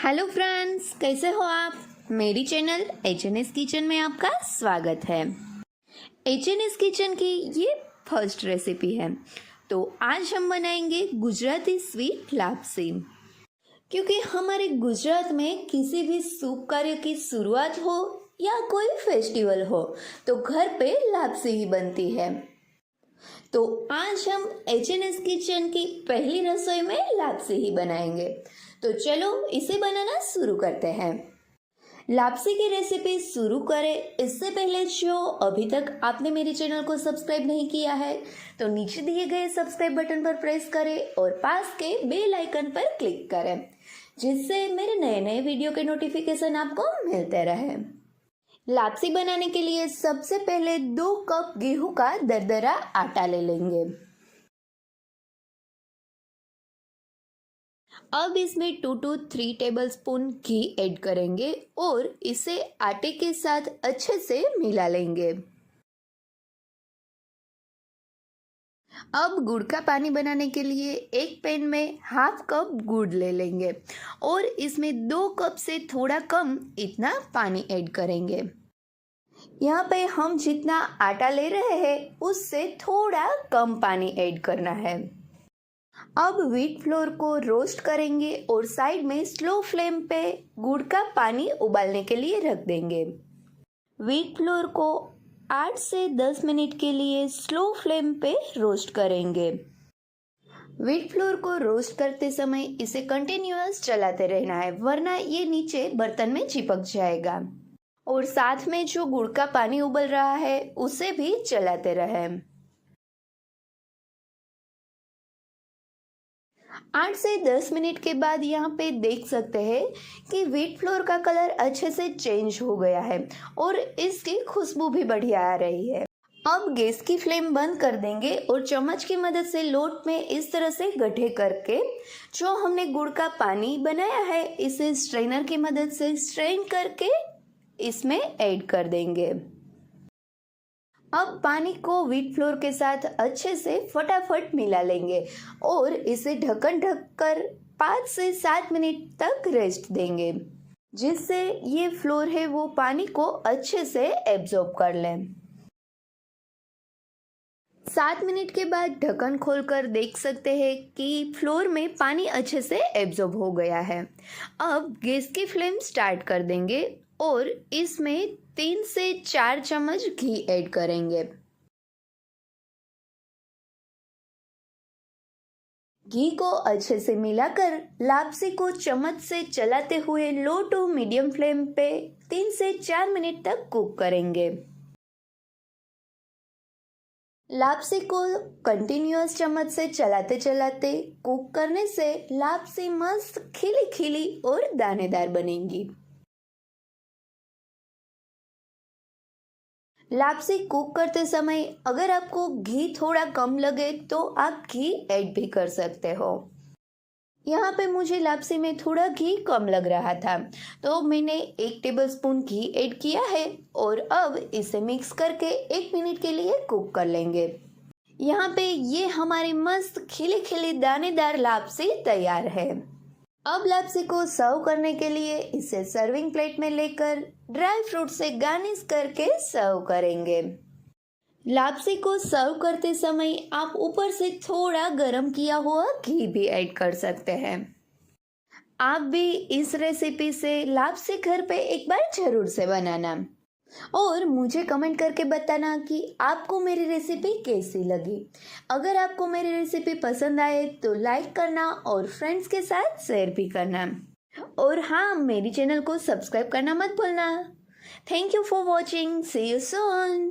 Hello friends, कैसे हो आप। मेरी चैनल एच.एन.एस. किचन में आपका स्वागत है। एच.एन.एस. किचन की ये फर्स्ट रेसिपी है। तो आज हम बनाएंगे गुजराती स्वीट लापसी। क्योंकि हमारे गुजरात में किसी भी शुभ कार्य की शुरुआत हो या कोई फेस्टिवल हो तो घर पे लापसी ही बनती है। तो आज हम एच.एन.एस. किचन की पहली रसोई में लापसी ही बनाएंगे। तो चलो इसे बनाना शुरू करते हैं। लापसी की रेसिपी शुरू करें इससे पहले जो अभी तक आपने मेरे चैनल को सब्सक्राइब नहीं किया है तो नीचे दिए गए सब्सक्राइब बटन पर प्रेस करें और पास के बेल आइकन पर क्लिक करें, जिससे मेरे नए नए वीडियो के नोटिफिकेशन आपको मिलते रहे। लापसी बनाने के लिए सबसे पहले 2 कप गेहूं का दरदरा आटा ले लेंगे। अब इसमें 2 to 3 टेबलस्पून घी ऐड करेंगे और इसे आटे के साथ अच्छे से मिला लेंगे। अब गुड़ का पानी बनाने के लिए एक पैन में हाफ कप गुड़ ले लेंगे और इसमें 2 कप से थोड़ा कम इतना पानी ऐड करेंगे। यहाँ पे हम जितना आटा ले रहे हैं उससे थोड़ा कम पानी ऐड करना है। अब व्हीट फ्लोर को रोस्ट करेंगे और साइड में स्लो फ्लेम पे गुड़ का पानी उबालने के लिए रख देंगे। व्हीट फ्लोर को 8 से 10 मिनट के लिए स्लो फ्लेम पे रोस्ट करेंगे। व्हीट फ्लोर को रोस्ट करते समय इसे कंटिन्यूअस चलाते रहना है, वरना ये नीचे बर्तन में चिपक जाएगा। और साथ में जो गुड़ का पानी उबल रहा है उसे भी चलाते रहें। 8 से 10 मिनट के बाद यहाँ पे देख सकते हैं कि व्हीट फ्लोर का कलर अच्छे से चेंज हो गया है और इसकी खुशबू भी बढ़िया आ रही है। अब गैस की फ्लेम बंद कर देंगे और चम्मच की मदद से लोट में इस तरह से गड्ढे करके जो हमने गुड़ का पानी बनाया है इसे स्ट्रेनर की मदद से स्ट्रेन करके इसमें ऐड कर देंगे। अब पानी को व्हीट फ्लोर के साथ अच्छे से फटाफट मिला लेंगे और इसे ढक्कन ढककर 5 से 7 मिनट तक रेस्ट देंगे, जिससे ये फ्लोर है वो पानी को अच्छे से एब्जॉर्ब कर लें। 7 मिनट के बाद ढक्कन खोलकर देख सकते हैं कि फ्लोर में पानी अच्छे से एब्जॉर्ब हो गया है। अब गैस की फ्लेम स्टार्ट कर देंगे और इसमें 3 से 4 चम्मच घी ऐड करेंगे। घी को अच्छे से मिलाकर लापसी को चम्मच से चलाते हुए लो टू मीडियम फ्लेम पे 3 से 4 मिनट तक कुक करेंगे। लापसी को कंटिन्यूअस चम्मच से चलाते चलाते कुक करने से लापसी मस्त खिली खिली और दानेदार बनेगी। लापसी कुक करते समय अगर आपको घी थोड़ा कम लगे तो आप घी ऐड भी कर सकते हो। यहाँ पे मुझे लापसी में थोड़ा घी कम लग रहा था तो मैंने 1 टेबलस्पून घी ऐड किया है और अब इसे मिक्स करके 1 मिनट के लिए कुक कर लेंगे। यहाँ पे ये हमारी मस्त खिली खिली दानेदार लापसी तैयार है। अब लापसी को सर्व करने के लिए इसे सर्विंग प्लेट में लेकर ड्राई फ्रूट से गार्निश करके सर्व करेंगे। लापसी को सर्व करते समय आप ऊपर से थोड़ा गरम किया हुआ घी भी ऐड कर सकते हैं। आप भी इस रेसिपी से लापसी घर पे एक बार जरूर से बनाना और मुझे कमेंट करके बताना कि आपको मेरी रेसिपी कैसी लगी। अगर आपको मेरी रेसिपी पसंद आए तो लाइक करना और फ्रेंड्स के साथ शेयर भी करना। और हाँ, मेरी चैनल को सब्सक्राइब करना मत भूलना। Thank you for watching. See you soon.